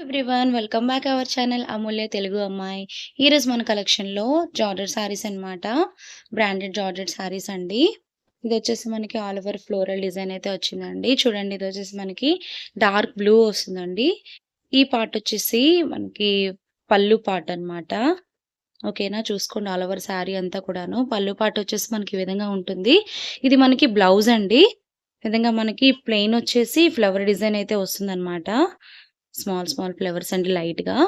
Everyone welcome back our channel Amulya Telugu అమ్మాయి. ఈరోజు మన కలెక్షన్‌లో జార్జెట్ శారీస్ అన్నమాట. బ్రాండెడ్ జార్జెట్ శారీస్ అండి. ఇదొచ్చేసి మనకి ఆల్ ఓవర్ ఫ్లోరల్ డిజైన్ అయితే వచ్చిందండి. చూడండి ఇదొచ్చేసి మనకి డార్క్ బ్లూ వస్తుందండి. ఈ పార్ట్ వచ్చేసి మనకి పళ్ళు పార్ట్ అన్నమాట. ఓకేనా, చూసుకోండి ఆల్ ఓవర్ శారీ అంతా కూడాను. పళ్ళు పార్ట్ వచ్చేసి మనకి ఈ విధంగా ఉంటుంది. ఇది మనకి బ్లౌజ్ అండి. ఈ విధంగా మనకి ప్లెయిన్ వచ్చేసి ఫ్లవర్ డిజైన్ అయితే వస్తుందన్నమాట. స్మాల్ స్మాల్ ఫ్లవర్స్ అండి లైట్‌గా.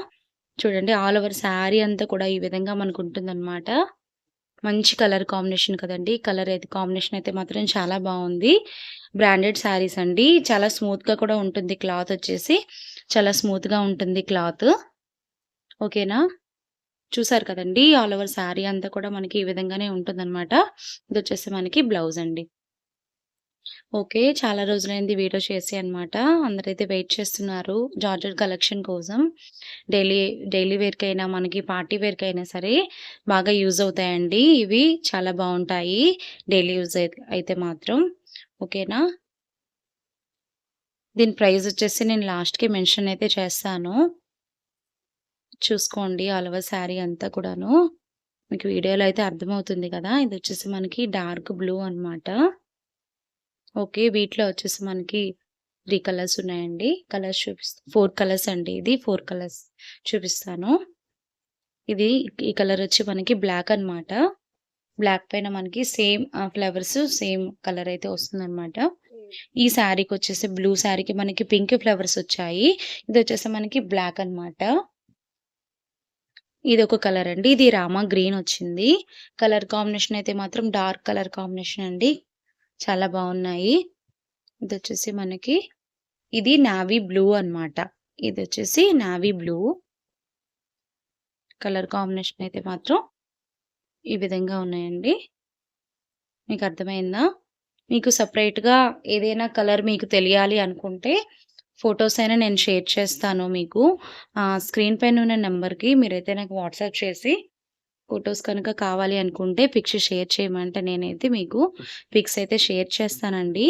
చూడండి ఆల్ ఓవర్ శారీ అంతా కూడా ఈ విధంగా మనకుంటుందనమాట. మంచి కలర్ కాంబినేషన్ కదండీ! కలర్ అయితే కాంబినేషన్ అయితే మాత్రం చాలా బావుంది. బ్రాండెడ్ శారీస్ అండి. చాలా స్మూత్‌గా కూడా ఉంటుంది క్లాత్ వచ్చేసి. చాలా స్మూత్‌గా ఉంటుంది క్లాత్. ఓకేనా? చూసారు కదండీ! ఆల్ ఓవర్ శారీ అంతా కూడా మనకి ఈ విధంగానే ఉంటుందనమాట. ఇదొచ్చేసి మనకి బ్లౌజ్ అండి. ఓకే. చాలా రోజులైంది వీడియో చేసి అన్నమాట. అందరైతే వెయిట్ చేస్తున్నారు జార్జెట్ కలెక్షన్ కోసం. డైలీ డైలీ వేర్‌కైనా, మనకి పార్టీ వేర్‌కైనా సరే బాగా యూజ్ అవుతాయండి. ఇవి చాలా బావుంటాయి. డైలీ యూజ్ అయితే మాత్రం. ఓకేనా? దీని ప్రైస్ వచ్చేసి నేను లాస్ట్‌కి మెన్షన్ అయితే చేస్తాను. చూసుకోండి ఆల్ ఓవర్ శారీ అంతా కూడాను. మీకు వీడియోలో అయితే అర్థమవుతుంది కదా! ఇదొచ్చేసి మనకి డార్క్ బ్లూ అన్నమాట. ఓకే. వీటిలో వచ్చేసి మనకి 3 కలర్స్ ఉన్నాయండి. కలర్స్ 4 కలర్స్ అండి ఇది. 4 కలర్స్ చూపిస్తాను. ఇది ఈ కలర్ వచ్చి మనకి బ్లాక్ అన్నమాట. బ్లాక్ పైన మనకి సేమ్ ఫ్లవర్స్ సేమ్ కలర్ అయితే వస్తుందన్నమాట. ఈ శారీకొచ్చేసి బ్లూ శారీకి మనకి పింక్ ఫ్లవర్స్ వచ్చాయి. ఇదొచ్చేసి మనకి బ్లాక్ అన్నమాట. ఇదొక కలర్ అండి. ఇది రామా గ్రీన్ వచ్చింది. కలర్ కాంబినేషన్ అయితే మాత్రం డార్క్ కలర్ కాంబినేషన్ అండి. చాలా బావున్నాయి. ఇదొచ్చేసి మనకి ఇది నావీ బ్లూ అన్నమాట. ఇదొచ్చేసి నావీ బ్లూ. కలర్ కాంబినేషన్ అయితే మాత్రం ఈ విధంగా ఉన్నాయండి. మీకు అర్థమైందా? మీకు సెపరేట్‌గా ఏదైనా కలర్ మీకు తెలియాలి అనుకుంటే ఫోటోస్ అయినా నేను షేర్ చేస్తాను మీకు. స్క్రీన్ పైన ఉన్న నంబర్‌కి మీరైతే నాకు వాట్సాప్ చేసి ఫోటోస్ కనుక కావాలి అనుకుంటే పిక్స్ షేర్ చేయమంటే నేనైతే మీకు పిక్స్ అయితే షేర్ చేస్తానండి.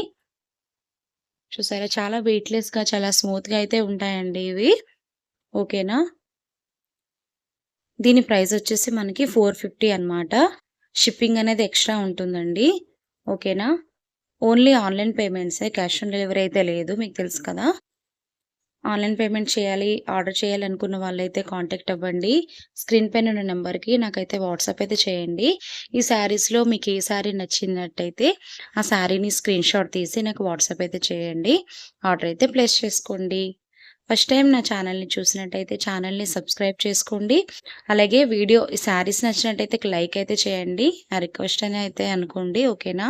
చూసారా, చాలా వెయిట్‌లెస్‌గా చాలా స్మూత్‌గా అయితే ఉంటాయండి ఇవి. ఓకేనా? దీని ప్రైస్ వచ్చేసి మనకి 450 అన్నమాట. షిప్పింగ్ అనేది ఎక్స్‌ట్రా ఉంటుందండి. ఓకేనా? ఓన్లీ ఆన్‌లైన్ పేమెంట్సే. క్యాష్ ఆన్ డెలివరీ అయితే లేదు. మీకు తెలుసు కదా! ఆన్‌లైన్ పేమెంట్ చేయాలి, ఆర్డర్ చేయాలనుకున్న వాళ్ళైతే కాంటాక్ట్ అవ్వండి. స్క్రీన్ పైన ఉన్న నంబర్‌కి నాకైతే వాట్సాప్ అయితే చేయండి. ఈ శారీస్‌లో మీకు ఏ శారీ నచ్చినట్టయితే ఆ శారీని స్క్రీన్‌షాట్ తీసి నాకు వాట్సాప్ అయితే చేయండి. ఆర్డర్ అయితే ప్లేస్ చేసుకోండి. ఫస్ట్ టైం నా ఛానల్‌ని చూసినట్టయితే ఛానల్‌ని సబ్స్క్రైబ్ చేసుకోండి. అలాగే వీడియో ఈ శారీస్ నచ్చినట్టయితే లైక్ అయితే చేయండి. నా రిక్వెస్ట్ అని అయితే అనుకోండి. ఓకేనా?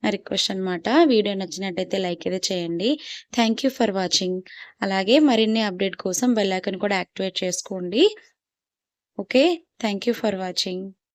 నా రిక్వెస్ట్ అనమాట. వీడియో నచ్చినట్టయితే లైక్ అయితే చేయండి. Thank you for watching. అలాగే మరిన్ని అప్డేట్ కోసం బెల్ ఐకాన్ కూడా యాక్టివేట్ చేసుకోండి. Okay. Thank you for watching.